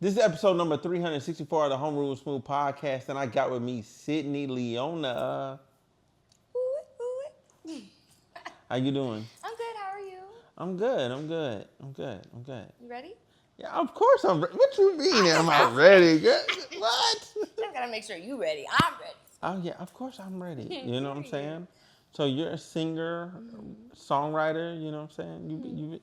This is episode number 364 of the Homeroom Smooth podcast, and I got with me Sydney Leona. Ooh, ooh. How you doing? I'm good. How are you? I'm good. I'm good. I'm good. I'm good. You ready? Yeah, of course I'm ready. What you mean? Am I I'm ready? What? Just gotta make sure you ready. I'm ready. Oh yeah, of course I'm ready. You know what I'm saying? So you're a singer, Mm-hmm. songwriter. You know what I'm saying? You've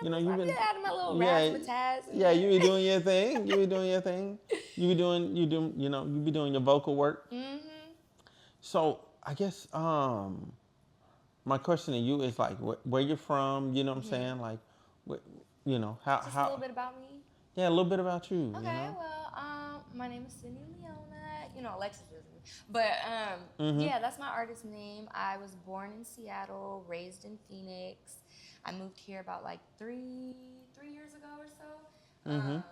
I've been, been adding my little yeah, razzmatazz. yeah. You be doing your thing. You be doing your thing. You be doing your vocal work. Mm-hmm. So I guess my question to you is like where you're from. You know what I'm Mm-hmm. saying? Like, how Just a little bit about me. yeah, a little bit about you. You Okay. know. Well, my name is Sydney Leona. Alexis is me. But Mhm. yeah, that's my artist name. I was born in Seattle, raised in Phoenix. I moved here about like three years ago or so. Mhm.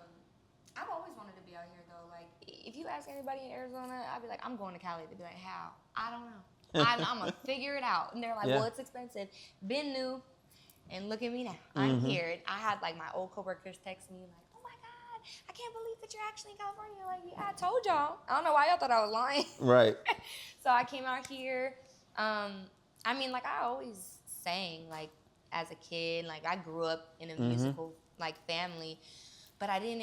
I've always wanted to be out here though. Like, if you ask anybody in Arizona, I'd be like, I'm going to Cali. They'd be like, how? I don't know. I'm gonna figure it out. And they're like, Yeah. well, it's expensive. Been new, and look at me now. I'm Mhm. here. And I had like my old coworkers text me like, oh my God, I can't believe that you're actually in California. Like, yeah, I told y'all. I don't know why y'all thought I was lying. Right. So I came out here. Like I always sang like as a kid. Like I grew up in a musical like family, but I didn't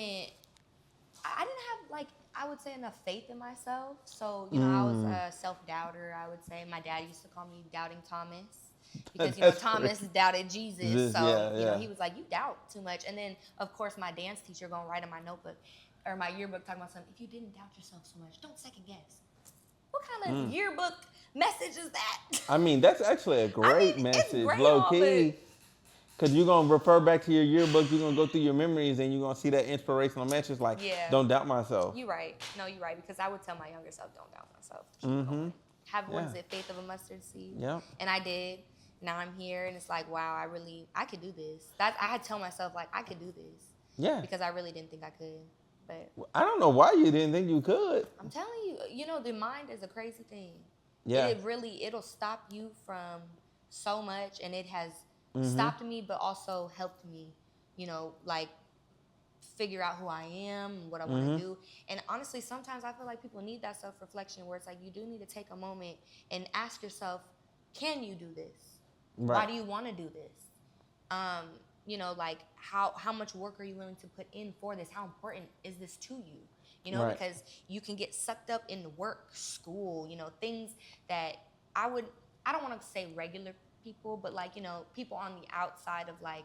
have like I would say enough faith in myself. So I was a self-doubter. I would say my dad used to call me Doubting Thomas because That's Thomas crazy. doubted Jesus. This- So yeah, yeah. he was like, you doubt too much. And then of course my dance teacher gonna write in my notebook or my yearbook talking about something. If you didn't doubt yourself so much, don't second guess. What kind of yearbook message is that? I mean, that's actually a great it's message, great low all, key. Because you're going to refer back to your yearbook, you're going to go through your memories, and you're going to see that inspirational message like, Yeah. don't doubt myself. You're right. No, you're right. Because I would tell my younger self, don't doubt myself. Keep Mm-hmm. going. Have what is Yeah. it, faith of a mustard seed? Yep. And I did. Now I'm here, and it's like, wow, I could do this. That I had to tell myself like I could do this. Yeah. Because I really didn't think I could. But I don't know why you didn't think you could. I'm telling you, the mind is a crazy thing. Yeah. It'll stop you from so much, and it has stopped me, but also helped me, like figure out who I am and what I want to do. And honestly, sometimes I feel like people need that self-reflection where it's like you do need to take a moment and ask yourself, can you do this? Right. Why do you want to do this? Like how much work are you willing to put in for this? How important is this to you? Right. Because you can get sucked up in work, school, things that I don't want to say regular people, but like, people on the outside of like,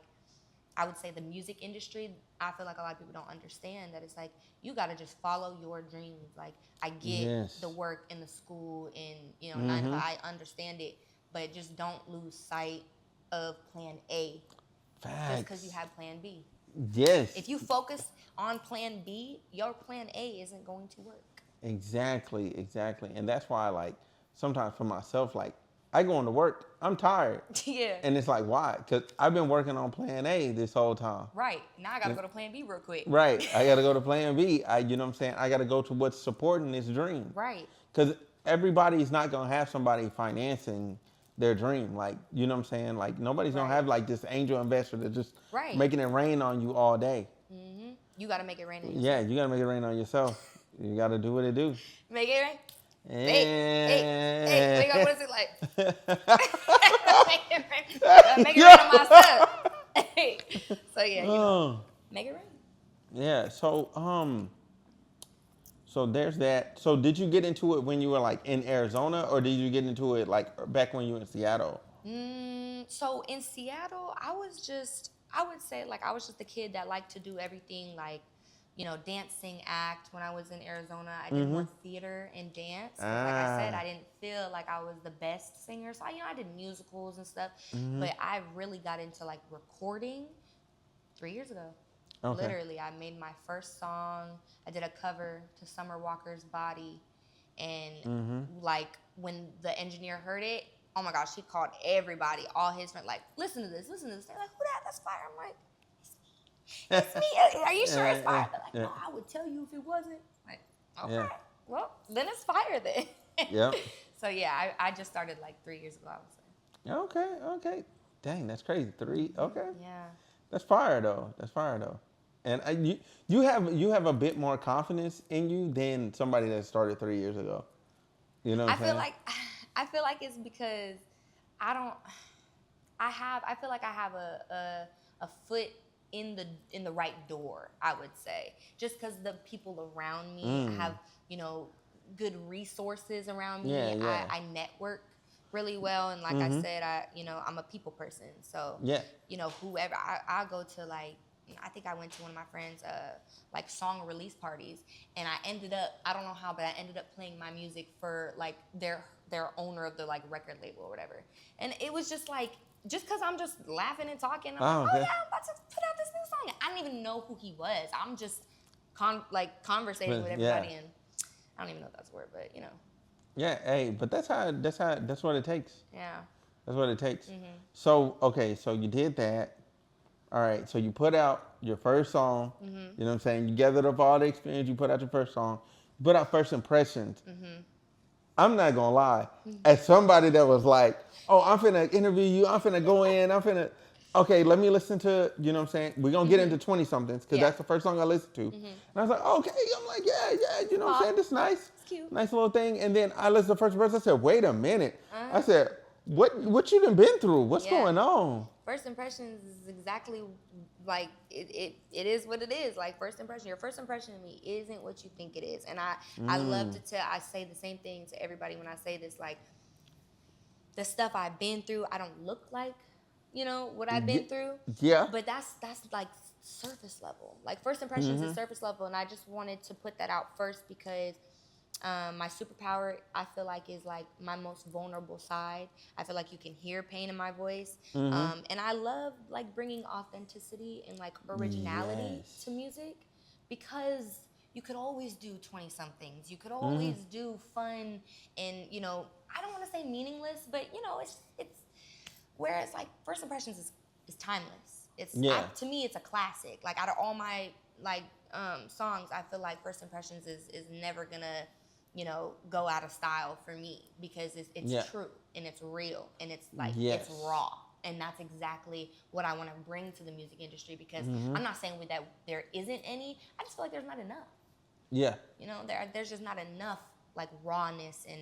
I would say the music industry, I feel like a lot of people don't understand that it's like, you got to just follow your dreams. Like, I get the work and the school and, 9 to 5, I understand it, but just don't lose sight of plan A. Facts. Just because you have plan B. Yes. If you focus on plan B, your plan A isn't going to work. Exactly. And that's why, like, sometimes for myself, like, I go into work, I'm tired. Yeah. And it's like, why? Because I've been working on plan A this whole time. Right. Now I got to go to plan B real quick. Right. I got to go to plan B. You know what I'm saying? I got to go to what's supporting this dream. Right. Because everybody's not going to have somebody financing their dream. Like, you know what I'm saying? Like, nobody's going to have, like, this angel investor that's just making it rain on you all day. Mm-hmm. You got to make it rain on yourself. Yeah, you got to make it rain on yourself. You got to do what it do. Make it rain. Hey, what is it like? Make it rain. Make it rain on myself. So yeah, make it rain. Yeah. So there's that. So did you get into it when you were like in Arizona, or did you get into it like back when you were in Seattle? So in Seattle, I would say like I was just a kid that liked to do everything like, dancing act. When I was in Arizona, I did more theater and dance. 'Cause like I said, I didn't feel like I was the best singer. So, I did musicals and stuff. But I really got into like recording 3 years ago. Okay. Literally, I made my first song. I did a cover to Summer Walker's Body. And like when the engineer heard it, oh my gosh, he called everybody, all his friends, like, listen to this. They're like, who that? That's fire. I'm like, it's me. Are you sure it's fire? They're like, no, I would tell you if it wasn't. Like, okay, well, then it's fire then. Yep. So yeah, I just started like 3 years ago, I would say. Okay. Dang, that's crazy. 3, okay. Yeah. That's fire though. And you have a bit more confidence in you than somebody that started 3 years ago. You know what I'm saying? I feel like it's because I don't. I feel like I have a foot in the right door. I would say just because the people around me have good resources around me. Yeah. I network really well, and like I said, I'm a people person. So whoever I go to, like, I think I went to one of my friends' like song release parties, and I ended up, I don't know how, but I ended up playing my music for like their owner of the like record label or whatever, and it was just like, just because I'm just laughing and talking, I'm like, oh yeah, I'm about to put out this new song. I didn't even know who he was. I'm just conversating with everybody, and I don't even know if that's a word, but Yeah, hey, but that's what it takes. Yeah. That's what it takes. So, okay, so you did that. All right, so you put out your first song. You know what I'm saying? You gathered up all the experience. You put out your first song. You put out First Impressions. I'm not going to lie. As somebody that was like, oh, I'm finna interview you. I'm finna go in. Okay, let me listen to, you know what I'm saying? We're going to get into 20-somethings because that's the first song I listened to. And I was like, okay. I'm like, yeah, you know what I'm saying? This nice. It's cute. Nice little thing. And then I listened to First Impressions. I said, wait a minute. I said, what you done been through? What's going on? First Impressions is exactly like it is what it is. Like, first impression, your first impression of me isn't what you think it is. And I love to tell, I say the same thing to everybody when I say this, like, the stuff I've been through, I don't look like, what I've been through. Yeah. But that's like surface level. Like, First Impressions is surface level, and I just wanted to put that out first because my superpower, I feel like, is like my most vulnerable side. I feel like you can hear pain in my voice, and I love like bringing authenticity and like originality to music, because you could always do 20-somethings. You could always do fun and I don't want to say meaningless, but it's whereas like First Impressions is timeless. It's to me it's a classic. Like, out of all my like songs, I feel like First Impressions is never gonna go out of style for me, because it's true and it's real and it's like it's raw, and that's exactly what I want to bring to the music industry, because I'm not saying that there isn't any. I just feel like there's not enough. Yeah. There's just not enough like rawness and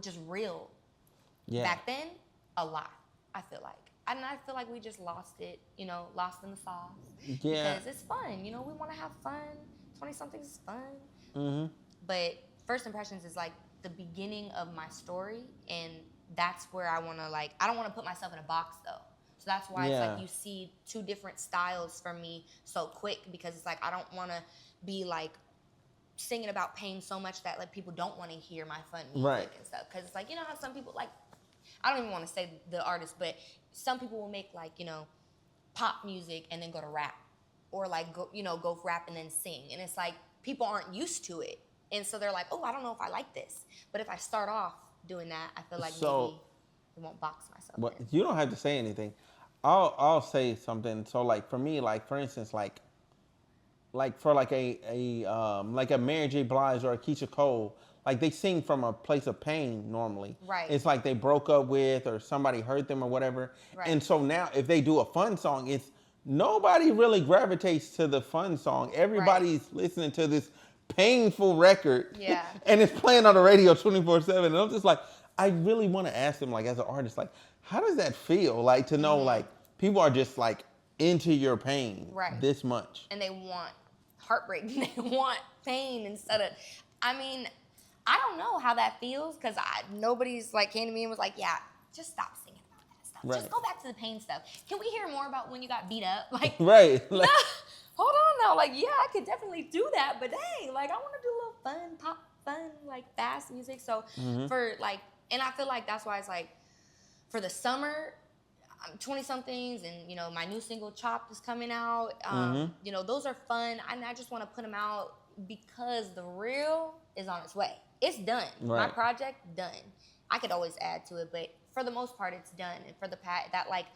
just real. Back then, a lot. I feel like. And I feel like we just lost it, lost in the sauce. Yeah. Because it's fun, we want to have fun. 20-somethings is fun. But First Impressions is like the beginning of my story, and that's where I want to I don't want to put myself in a box though. So that's why it's like you see two different styles from me so quick, because it's like I don't want to be like singing about pain so much that like people don't want to hear my fun music and stuff. Because it's like, how some people, like, I don't even want to say the artist, but some people will make like, pop music and then go to rap, or like go rap and then sing. And it's like people aren't used to it. And so they're like, oh, I don't know if I like this. But if I start off doing that, I feel like maybe it won't box myself in. You don't have to say anything. I'll say something. So like for me, like for instance, like for like a Mary J. Blige or a Keisha Cole, like they sing from a place of pain normally. Right. It's like they broke up with, or somebody hurt them or whatever. Right. And so now if they do a fun song, it's nobody really gravitates to the fun song. Everybody's listening to this painful record. Yeah. And it's playing on the radio 24/7. And I'm just like, I really want to ask them, like, as an artist, like, how does that feel? Like, to know, like, people are just like into your pain this much. And they want heartbreak. They want pain instead of, I mean, I don't know how that feels, because nobody's like came to me and was like, yeah, just stop singing about that stuff. Right. Just go back to the pain stuff. Can we hear more about when you got beat up? Like, right. Like, no, hold on now. Like, yeah, I could definitely do that, but dang, like, I want to do a little fun, pop, fun, like fast music. So for like, and I feel like that's why it's like, for the summer, 20-somethings, and my new single Chopped is coming out. Those are fun. I just want to put them out because the real is on its way. It's done. Right. My project done. I could always add to it, but for the most part, it's done. And for that like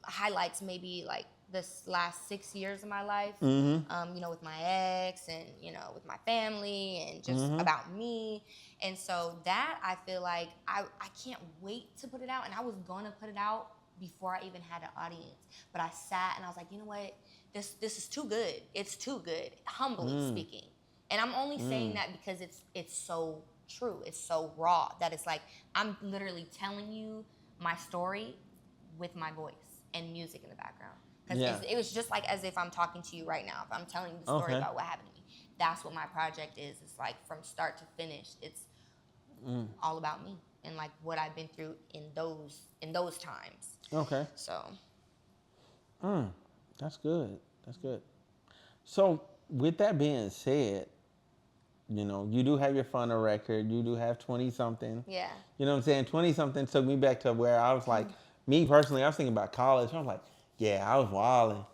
highlights maybe like this last 6 years of my life. With my ex and with my family and just about me. And so that, I feel like I can't wait to put it out. And I was gonna put it out before I even had an audience. But I sat and I was like, you know what? this is too good. It's too good, humbly speaking. And I'm only saying that because it's so true. It's so raw that it's like I'm literally telling you my story with my voice and music in the background. Because it was just like as if I'm talking to you right now. If I'm telling you the story about what happened to me, that's what my project is. It's like from start to finish. It's all about me and like what I've been through in those times. Okay. So. That's good. That's good. So with that being said, you know, you do have your funnel record. You do have 20 something. Yeah. You know what I'm saying? 20 something took me back to where I was like, me personally, I was thinking about college. I was like, yeah, I was wilding.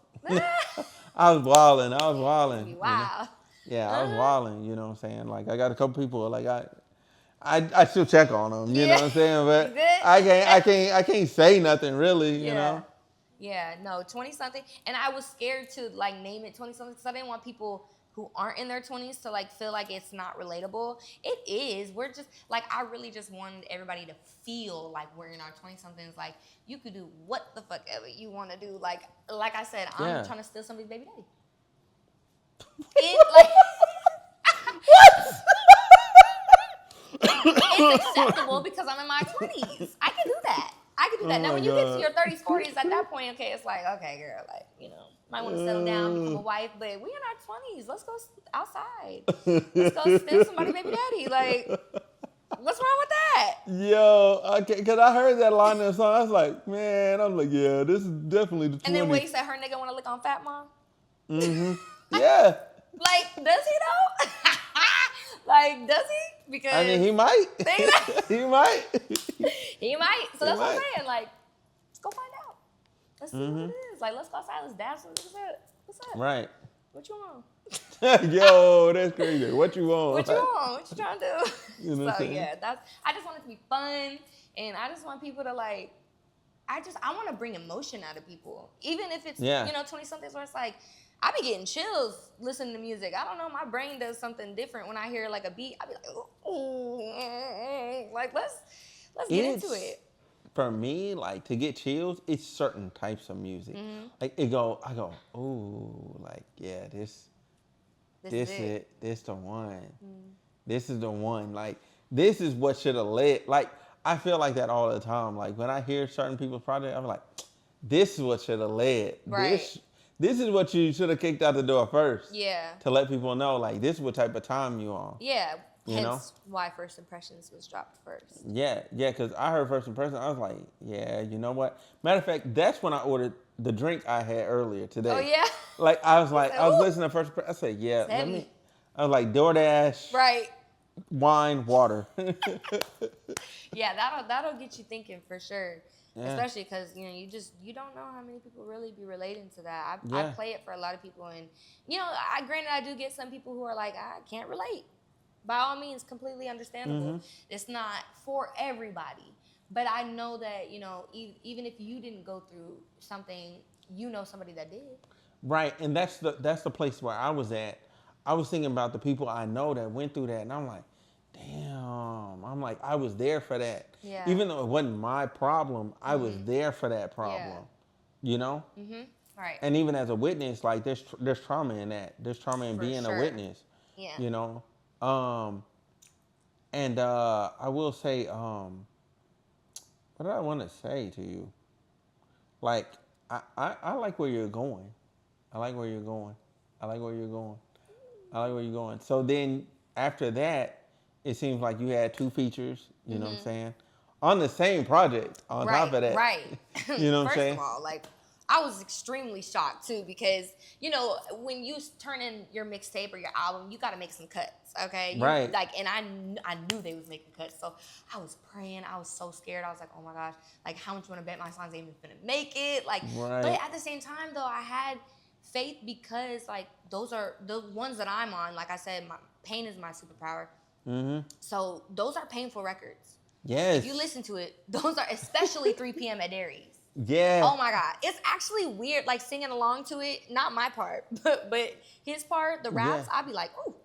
I was wilding. Wow. You know? Yeah, I was wilding. You know what I'm saying? Like, I got a couple people like I still check on them. You know what I'm saying? But I can't say nothing really. You know. Yeah, no, 20 something. And I was scared to like name it 20 something because I didn't want people who aren't in their 20s to like feel like it's not relatable. It is. We're just like, I really just wanted everybody to feel like we're in our 20 somethings. Like you could do what the fuck ever you want to do. Like I said, I'm trying to steal somebody's baby daddy. It's acceptable because I'm in my 20s. I can do that. Now, when you get to your 30s, 40s, at that point, okay, it's like, okay, girl, like, you know, might want to settle down, become a wife, but we in our 20s. Let's go outside. Let's go steal somebody's baby daddy. Like, what's wrong with that? Yo, okay, because I heard that line in the song. I was like, man, I'm like, yeah, this is definitely the 20s. And then Wade said her nigga want to lick on Fat Mom? Mm-hmm. Yeah. Like, does he though? Like, does he? Because I mean, he might. He might. He might. So that's what I'm saying. Like, let's go find out. Let's see what it is. Like, let's go outside. Let's dance. What's up? Right. What you want? Yo, that's crazy. What you want? What you want? What you trying to do? You know So yeah, I just want it to be fun, and I just want people to like. I want to bring emotion out of people, even if it's 20 somethings where it's like. I be getting chills listening to music. I don't know, my brain does something different when I hear like a beat. I be like, ooh, like let's get into it. For me, like to get chills, it's certain types of music. Like I go, ooh, like yeah, this is it. This the one. This is the one. Like this is what should have led. Like I feel like that all the time. Like when I hear certain people's projects, I'm like, this is what should have led. Right. This is what you should have kicked out the door first. Yeah. To let people know, like, this is what type of time you on. Yeah. You know? Hence why First Impressions was dropped first. Yeah, because I heard First Impressions. I was like, yeah, you know what? Matter of fact, that's when I ordered the drink I had earlier today. Oh, yeah? Like, I was like, I was listening to First Impressions. I said, yeah, I was like, DoorDash. Right. Wine, water. Yeah, that'll get you thinking for sure. Yeah. Especially because you don't know how many people really be relating to that. I play it for a lot of people, and granted I do get some people who are like I can't relate. By all means, completely understandable. It's not for everybody, but I know that even if you didn't go through something, somebody that did. Right, and that's the place where I was at. I was thinking about the people I know that went through that, and I'm like, damn. I'm like, I was there for that. Yeah. Even though it wasn't my problem, I was there for that problem. Yeah. You know? Right. And even as a witness, like there's trauma in that. There's trauma in being a witness. Yeah. You know? And I will say, what did I want to say to you? Like, I like where you're going. I like where you're going. So then after that, it seems like you had 2 features, you know what I'm saying? On the same project, on top of that. Right. You know what I'm saying? First of all, like, I was extremely shocked, too, because, when you turn in your mixtape or your album, you got to make some cuts, okay? Right. Like, and I knew they was making cuts, so I was praying. I was so scared. I was like, oh, my gosh, like, how much you want to bet my songs ain't even finna make it? Like, right. But at the same time, though, I had faith because, like, those are the ones that I'm on. Like I said, pain is my superpower. So those are painful records. Yes. If you listen to it, those are especially 3 p.m. at Dairies. Yeah. Oh my God. It's actually weird, like singing along to it. Not my part, but his part, the raps, I'd be like, ooh,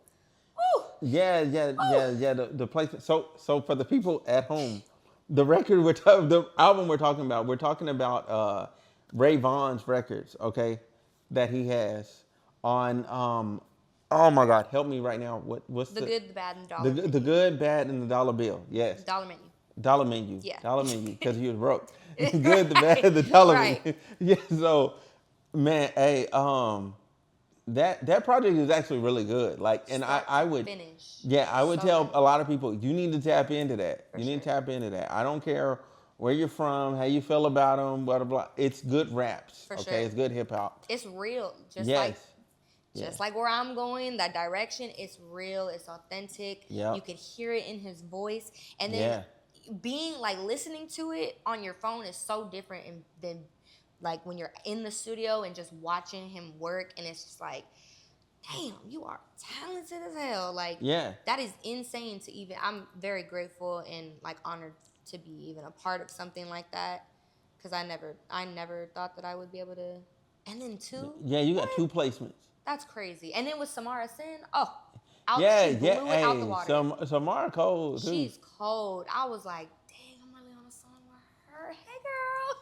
ooh. Yeah. The placement. So for the people at home, the album we're talking about Ray Vaughn's records, okay? that he has on oh my God, help me right now. What's The Good, the Bad, and the the Dollar good, Menu. the good, bad, and the dollar bill? Yes, Dollar Menu. dollar menu, Yeah. dollar menu, because he was broke. The good, the bad, Right. the dollar Right. menu. Yeah. So, man, hey, that project is actually really good. Like, and Start I to would, finish. yeah, I would So tell good. a lot of people, you need to tap into that. For You need to sure. tap into that. I don't care where you're from, how you feel about them, blah blah blah. It's good raps, For okay? sure. It's good hip hop. It's real. Yes. Yeah. Just like where I'm going, that direction, it's real, it's authentic. Yep. You could hear it in his voice. And then Yeah. being like listening to it on your phone is so different than like when you're in the studio and just watching him work, and it's just like, damn, you are talented as hell. Like, Yeah. that is insane to even, I'm very grateful and like honored to be even a part of something like that. Cause I never thought that I would be able to. And then two, Yeah, you got what? 2 placements. That's crazy. And then with Samara Cyn, Yeah, she yeah. blew it out the Hey, water. Samara Cole too. She's cold. I was like, dang, I'm really on a song with her. Hey, girl.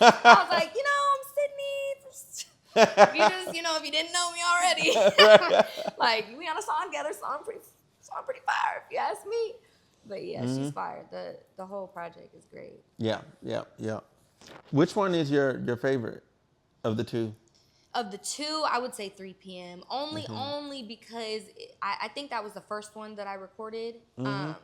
I was like, I'm Sydney. If you just, if you didn't know me already, like, we on a song together, song pretty fire, if you ask me. But yeah, she's fire. The whole project is great. Yeah, yeah, yeah. Which one is your favorite of the two? Of the two, I would say 3 p.m. Only because I think that was the first one that I recorded. And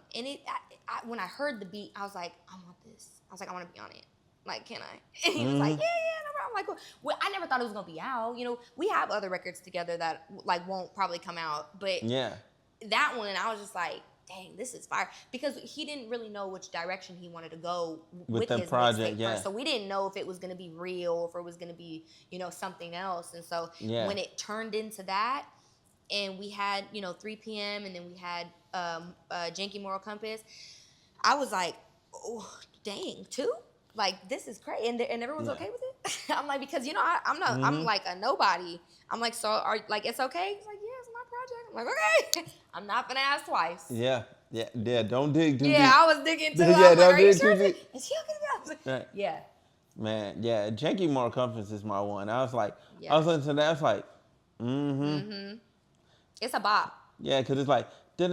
when I heard the beat, I was like, I want this. I was like, I want to be on it. Like, can I? And he was like, yeah, no problem. I'm like, well, I never thought it was gonna be out. We have other records together that like won't probably come out, but Yeah. that one, I was just like, dang, this is fire. Because he didn't really know which direction he wanted to go with the his project, mixtape yeah. first. So we didn't know if it was going to be real or if it was going to be, something else. And so when it turned into that, and we had, 3 p.m. and then we had Janky Moral Compass, I was like, oh, dang, 2? Like, this is crazy. And everyone's okay with it? I'm like, because, I'm not, I'm like a nobody. I'm like, so, it's okay? He's like, yeah, it's my project. I'm like, okay. I'm not going to ask twice. Yeah. Don't dig too deep. Yeah, I was digging too. Yeah, I was like, don't are you dig sure? too deep. Is he okay? Right. Yeah. Man, yeah, Janky Moral Compass is my one. I was like, Yeah. I was listening to that. I was like, It's a bop. yeah, because it's like, Hey.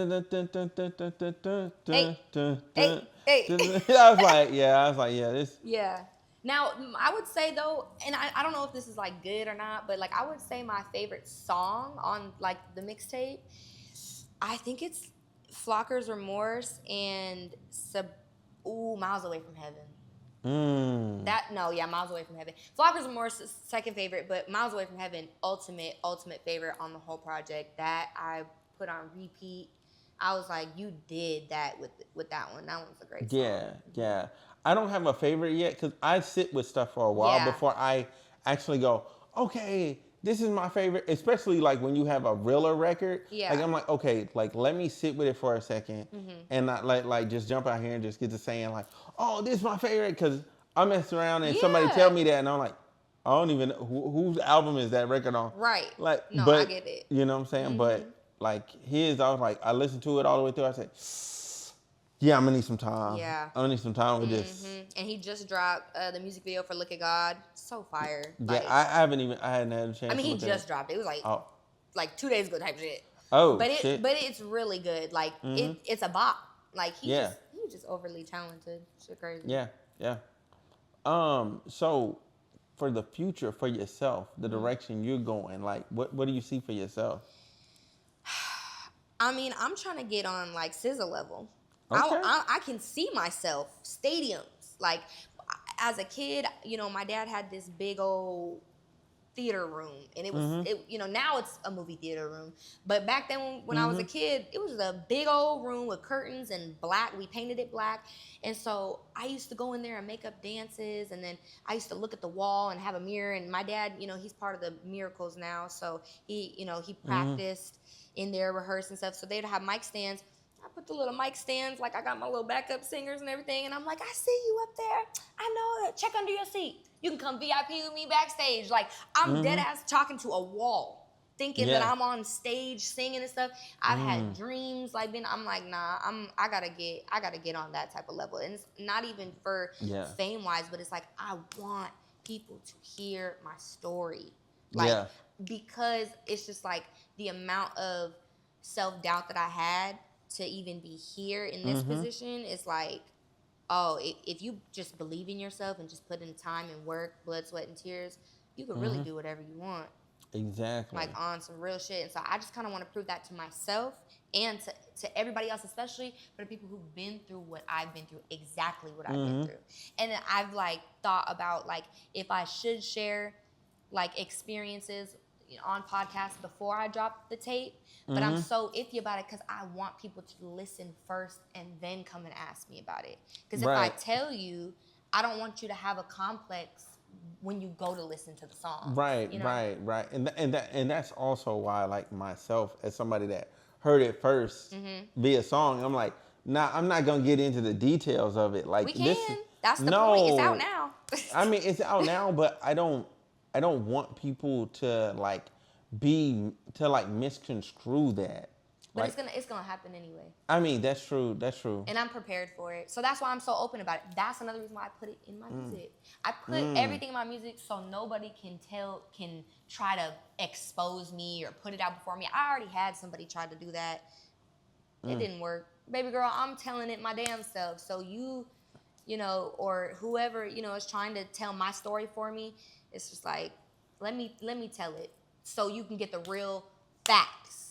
I was like, yeah, this. Yeah. Now, I would say though, and I don't know if this is like good or not, but like I would say my favorite song on like the mixtape, I think it's Flocker's Remorse and Miles Away from Heaven. Miles Away from Heaven. Flocker's Remorse is second favorite, but Miles Away from Heaven, ultimate favorite on the whole project. That I put on repeat. I was like, you did that with that one. That one's a great song. Yeah. I don't have a favorite yet because I sit with stuff for a while before I actually go, okay, this is my favorite. Especially like when you have a realer record. Yeah. Like I'm like, okay, like let me sit with it for a second and not like just jump out here and just get to saying like, oh, this is my favorite, because I mess around and somebody tell me that and I'm like, I don't even know whose album is that record on. Right. Like, no, but, I get it. You know what I'm saying? But like his, I was like, I listened to it all the way through. I said, yeah, I'm gonna need some time. Yeah. I'm gonna need some time with this. And he just dropped the music video for Look at God. So fire. Yeah, Like, I hadn't had a chance. I mean, to he look at just it. dropped it. It was like 2 days ago type shit. Oh, But shit. it's really good. Like it's a bop. Like he's just overly talented. Shit crazy. Yeah. So for the future, for yourself, the direction you're going, like what do you see for yourself? I mean, I'm trying to get on like SZA level. Okay. I can see myself stadiums. Like as a kid, my dad had this big old theater room, and it was now it's a movie theater room, but back then when I was a kid, it was a big old room with curtains and black. We painted it black, and so I used to go in there and make up dances, and then I used to look at the wall and have a mirror. And my dad, he's part of the Miracles now, so he practiced in there, rehearsed and stuff. So they'd have mic stands. I put the little mic stands, like I got my little backup singers and everything, and I'm like, I see you up there. I know that. Check under your seat. You can come VIP with me backstage. Like, I'm dead ass talking to a wall, thinking that I'm on stage singing and stuff. I've had dreams, I'm like, nah, I gotta get on that type of level. And it's not even for fame wise, but it's like I want people to hear my story. Like, Yeah. because it's just like the amount of self-doubt that I had to even be here in this position is like, oh, if you just believe in yourself and just put in time and work, blood, sweat, and tears, you could really do whatever you want. Exactly. Like, on some real shit. And so I just kind of want to prove that to myself and to everybody else, especially for the people who've been through what I've been through, exactly what I've been through. And then I've like thought about like if I should share like experiences on podcasts before I drop the tape. But I'm so iffy about it because I want people to listen first and then come and ask me about it. Because if I tell you, I don't want you to have a complex when you go to listen to the song. Right, You know? right. And that's also why, like, myself, as somebody that heard it first via song, I'm like, nah, I'm not gonna get into the details of it. Like, We can. That's the point. It's out now. I mean, it's out now, but I don't want people to like misconstrue that. But Like, it's gonna happen anyway. I mean, that's true. And I'm prepared for it. So that's why I'm so open about it. That's another reason why I put it in my music. I put everything in my music so nobody can try to expose me or put it out before me. I already had somebody try to do that. It didn't work. Baby girl, I'm telling it my damn self. So you know, or whoever, is trying to tell my story for me, it's just like, let me tell it so you can get the real facts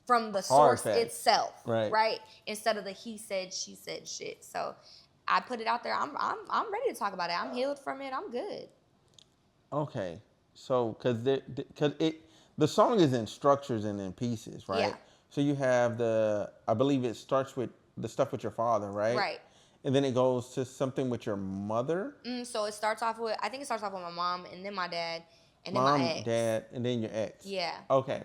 from the source itself, right? Instead of the he said, she said shit. So I put it out there. I'm ready to talk about it. I'm healed from it. I'm good. Okay, so because the song is in structures and in pieces, right? Yeah. So you have I believe it starts with the stuff with your father, right? Right. And then it goes to something with your mother. So I think it starts off with my mom and then my dad and then Mom, my ex. dad, and then your ex. Yeah. Okay.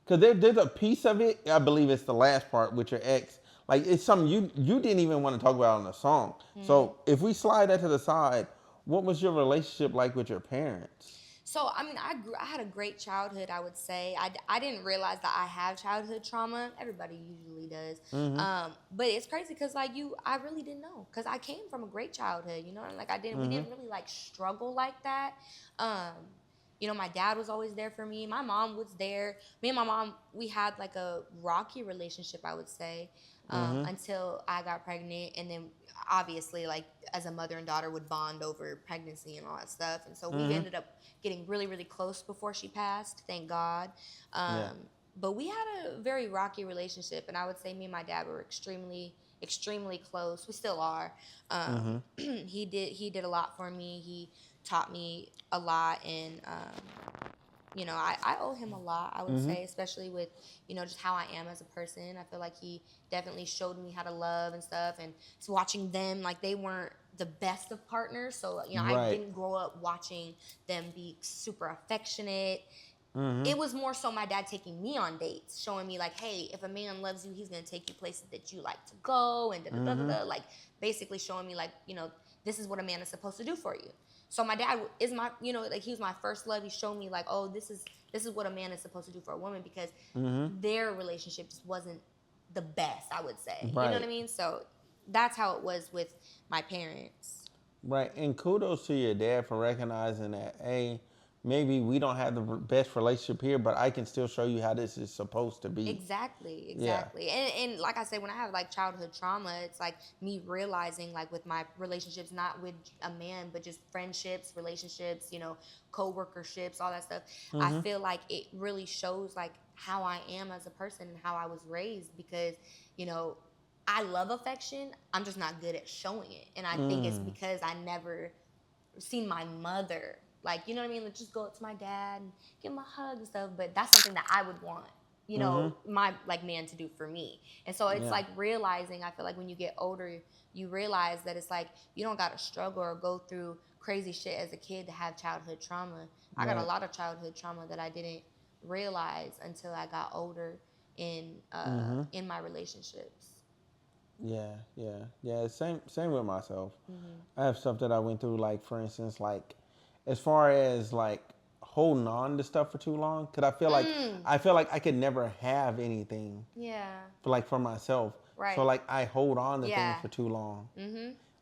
Because there's a piece of it, I believe it's the last part with your ex. Like, it's something you didn't even want to talk about on the song. So if we slide that to the side, what was your relationship like with your parents? So, I mean, I had a great childhood, I would say. I didn't realize that I have childhood trauma. Everybody usually does. But it's crazy because, like, I really didn't know. Because I came from a great childhood, Like, we didn't really, like, struggle like that. My dad was always there for me. My mom was there. Me and my mom, we had, like, a rocky relationship, I would say, until I got pregnant. And then, obviously, like, as a mother and daughter would bond over pregnancy and all that stuff. And so we ended up getting really, really close before she passed, thank God. But we had a very rocky relationship. And I would say me and my dad were extremely, extremely close. We still are. He did a lot for me. He taught me a lot, and I owe him a lot, I would say, especially with just how I am as a person. I feel like he definitely showed me how to love and stuff, and so watching them, like, they weren't the best of partners, so I didn't grow up watching them be super affectionate. It was more so my dad taking me on dates, showing me, like, hey, if a man loves you, he's gonna take you places that you like to go, and like, basically showing me, like, this is what a man is supposed to do for you. So my dad is my, like, he was my first love. He showed me, like, oh, this is what a man is supposed to do for a woman, because their relationship just wasn't the best, I would say. You know what I mean? So that's how it was with my parents. Right, and kudos to your dad for recognizing that, hey, maybe we don't have the best relationship here, but I can still show you how this is supposed to be. Exactly. Yeah. And like I said, when I have, like, childhood trauma, it's like me realizing, like, with my relationships, not with a man, but just friendships, relationships, co-workerships, all that stuff. I feel like it really shows, like, how I am as a person and how I was raised, because, I love affection. I'm just not good at showing it. And I think it's because I never seen my mother, like, you know what I mean? Like, just go up to my dad and give him a hug and stuff. But that's something that I would want, my, like, man to do for me. And so it's like realizing, I feel like when you get older, you realize that it's like you don't got to struggle or go through crazy shit as a kid to have childhood trauma. I got a lot of childhood trauma that I didn't realize until I got older in my relationships. Yeah. Same with myself. I have stuff that I went through, like, for instance, like, as far as, like, holding on to stuff for too long, because I feel like I could never have anything. Yeah. For myself. Right. So, like, I hold on to things for too long.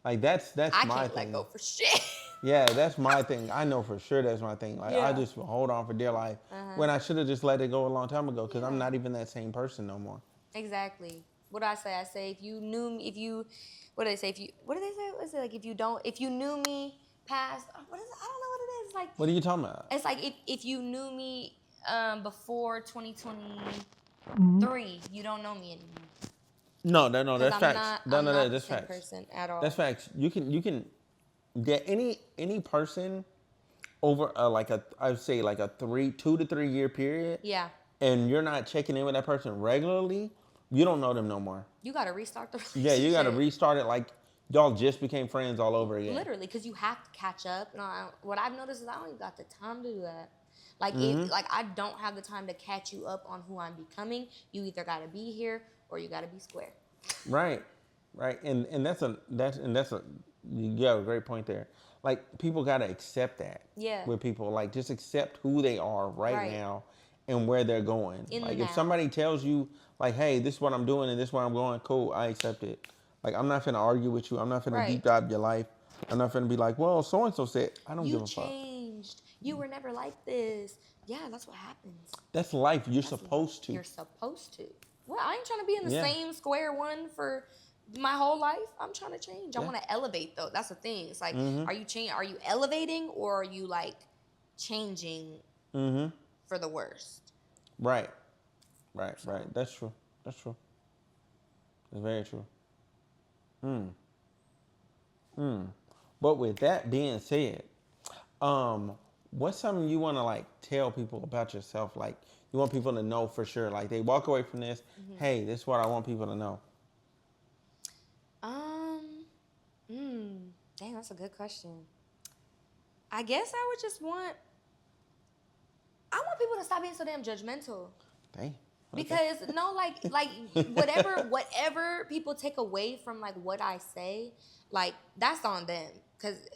Like that's I my can't thing. let go for shit. Yeah, that's my thing. I know for sure that's my thing. Like I Yeah. just hold on for dear life when I should have just let it go a long time ago because I'm Yeah. not even that same person no more. Exactly. What do I say? I say if you knew me, what do they say? What do they say? What's it like? If you knew me past, what is it? I don't know what it is. Like, What are you talking about? it's like if you knew me before 2023, you don't know me anymore. No, Because that's I'm facts. not, No, I'm not the that's same facts. person at all. That's facts. You can get any person over I would say like a 2 to 3 year period. Yeah. And you're not checking in with that person regularly, you don't know them no more. You got to restart the relationship. Yeah, you got to restart it like y'all just became friends all over again. Literally, because you have to catch up. And what I've noticed is I don't even got the time to do that. Like, I don't have the time to catch you up on who I'm becoming. You either got to be here or you got to be square. Right, and that's a you got a great point there. Like people got to accept that. Yeah. With people, like just accept who they are right now and where they're going. Like if somebody tells you like, hey, this is what I'm doing and this is where I'm going, cool, I accept it. Like I'm not finna argue with you. I'm not finna deep dive your life. I'm not finna be like, well, so and so said. I don't give a fuck. You changed. You were never like this. Yeah, that's what happens. That's life. You're supposed to. You're supposed to. Well, I ain't trying to be in the same square one for my whole life. I'm trying to change. I want to elevate though. That's the thing. It's like, are you elevating or are you like changing for the worst? Right. That's true. That's very true. But with that being said, what's something you want to like tell people about yourself? Like you want people to know for sure. Like they walk away from this, hey, this is what I want people to know. Dang, that's a good question. I guess I would just want people to stop being so damn judgmental. Dang. Okay. Because no, like whatever people take away from like what I say, like that's on them. Cause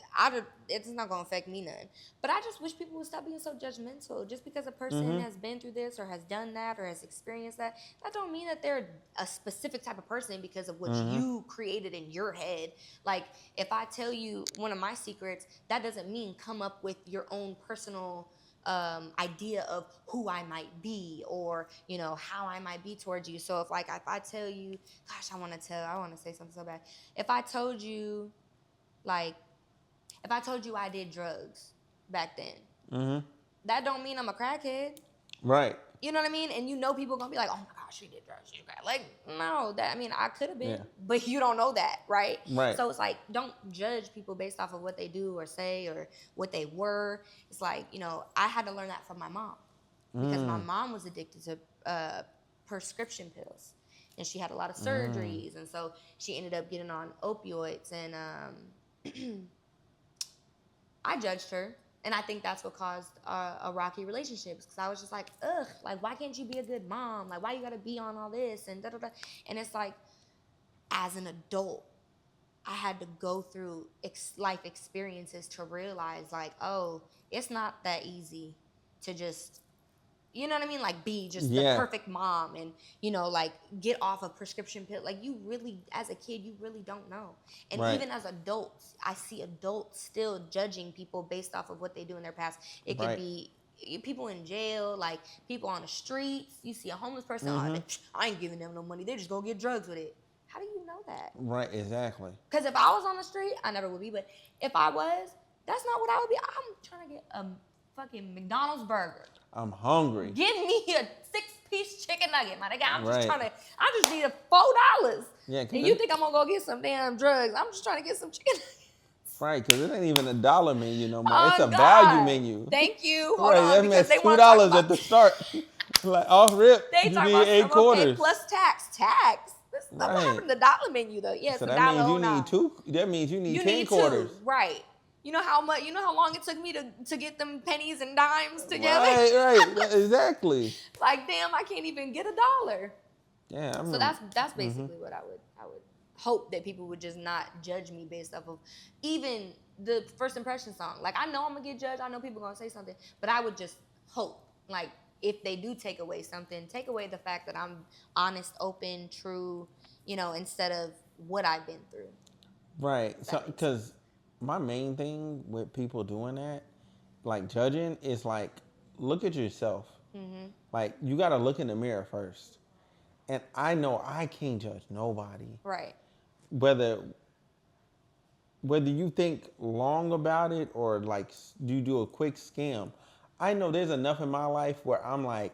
it's not gonna affect me none. But I just wish people would stop being so judgmental. Just because a person has been through this or has done that or has experienced that, that don't mean that they're a specific type of person because of what you created in your head. Like if I tell you one of my secrets, that doesn't mean come up with your own personal idea of who I might be or how I might be towards you. So if I tell you, gosh, I want to say something so bad. If I told you I did drugs back then, that don't mean I'm a crackhead. Right. You know what I mean? And people gonna be like, oh my gosh, she did drugs, she crack. Like, no, I could have been, but you don't know that, right? Right. So it's like, don't judge people based off of what they do or say or what they were. It's like, I had to learn that from my mom because my mom was addicted to prescription pills. And she had a lot of surgeries, and so she ended up getting on opioids, and I judged her, and I think that's what caused a rocky relationship. Because I was just like, ugh, like why can't you be a good mom? Like why you gotta be on all this and da da da? And it's like, as an adult, I had to go through life experiences to realize, like, oh, it's not that easy to just. You know what I mean? Like be just the perfect mom and, like get off a prescription pill. Like you really, as a kid, you really don't know. And even as adults, I see adults still judging people based off of what they do in their past. It could be people in jail, like people on the streets. You see a homeless person, I ain't giving them no money. They're just going to get drugs with it. How do you know that? Right, exactly. Because if I was on the street, I never would be. But if I was, that's not what I would be. I'm trying to get a fucking McDonald's burger. I'm hungry. Give me a 6-piece chicken nugget, my nigga. I just need $4. Yeah, and you think I'm gonna go get some damn drugs? I'm just trying to get some chicken nuggets. Right, because it ain't even a dollar menu no more. It's a value menu. Thank you. Hold right, on, that's $2 at the start. Like off rip, they you talk need about 8 quarters. Okay, plus tax. That's what happened to the dollar menu though. Yeah, so it's that means you $1.09. need 2. That means you need 10 quarters. Right. You know how long it took me to get them pennies and dimes together? Right, exactly. Like, damn, I can't even get $1. Yeah, so that's basically what I would hope that people would just not judge me based off of even the first impression song. Like, I know I'm gonna get judged. I know people are gonna say something, but I would just hope, like, if they do take away something, take away the fact that I'm honest, open, true, instead of what I've been through. Right. So, because my main thing with people doing that, like judging, is like, look at yourself. Mm-hmm. Like, you got to look in the mirror first. And I know I can't judge nobody. Right. Whether you think long about it or like you do a quick skim, I know there's enough in my life where I'm like,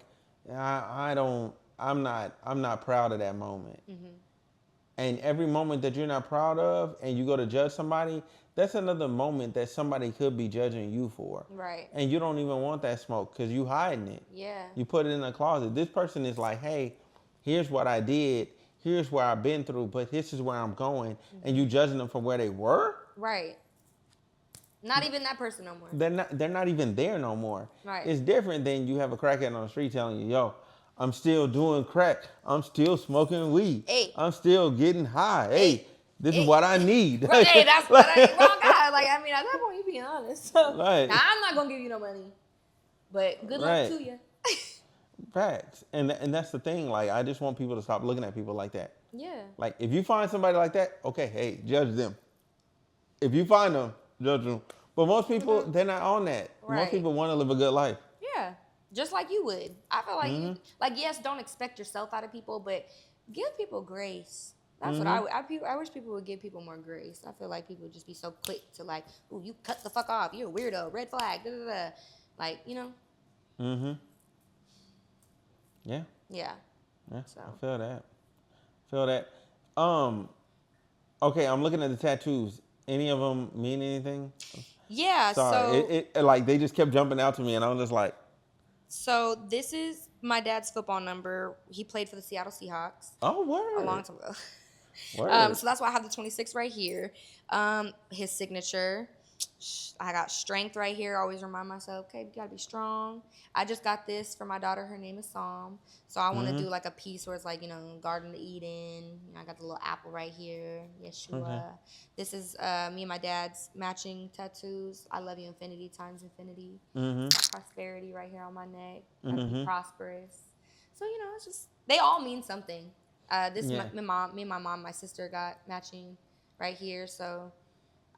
I'm not proud of that moment. Mm-hmm. And every moment that you're not proud of and you go to judge somebody, that's another moment that somebody could be judging you for. Right. And you don't even want that smoke because you hiding it. Yeah. You put it in a closet. This person is like, hey, here's what I did. Here's where I've been through, but this is where I'm going. Mm-hmm. And you judging them from where they were? Right. Not even that person no more. They're not even there no more. Right. It's different than you have a crackhead on the street telling you, yo, I'm still doing crack. I'm still smoking weed. Hey. I'm still getting high. Hey, this is what I need. Right, hey, that's what wrong guy. Like, I mean, at that point, you being honest. So, right. now, I'm not going to give you no money. But good luck to you. Facts. And that's the thing. Like, I just want people to stop looking at people like that. Yeah. Like, if you find somebody like that, okay, hey, judge them. If you find them, judge them. But most people, they're not on that. Right. Most people want to live a good life. Yeah. Just like you would. I feel like you, like, yes, don't expect yourself out of people, but give people grace. That's what I wish people would give people more grace. I feel like people would just be so quick to like, ooh, you cut the fuck off. You're a weirdo. Red flag. Da, da, da. Like, you know? Mm-hmm. Yeah. Yeah. Yeah. So. I feel that. Okay, I'm looking at the tattoos. Any of them mean anything? Yeah. Sorry. So it like they just kept jumping out to me, and I was just like. So this is my dad's football number. He played for the Seattle Seahawks. Oh, word. A long time ago. So that's why I have the 26 right here. His signature. I got strength right here. I always remind myself, okay, you gotta be strong. I just got this for my daughter. Her name is Psalm. So I want to do like a piece where it's like, you know, Garden of Eden. You know, I got the little apple right here. Yeshua. Okay. This is me and my dad's matching tattoos. I love you, infinity times infinity. Got prosperity right here on my neck. Be prosperous. So, you know, it's just, they all mean something. Me and my mom, my sister got matching right here. So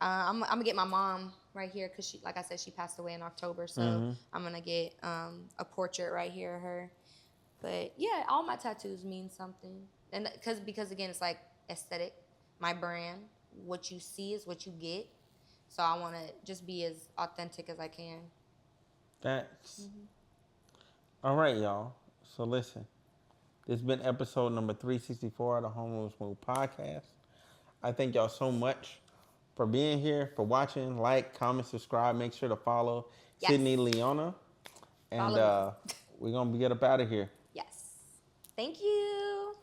I'm gonna get my mom right here because she, like I said, she passed away in October. So I'm gonna get a portrait right here of her. But yeah, all my tattoos mean something, and because again, it's like aesthetic, my brand. What you see is what you get. So I want to just be as authentic as I can. Facts. All right, y'all. So listen. This has been episode number 364 of the Homeroom Smooth podcast. I thank y'all so much for being here, for watching. Like, comment, subscribe. Make sure to follow Sydney Leona. And we're going to get up out of here. Yes. Thank you.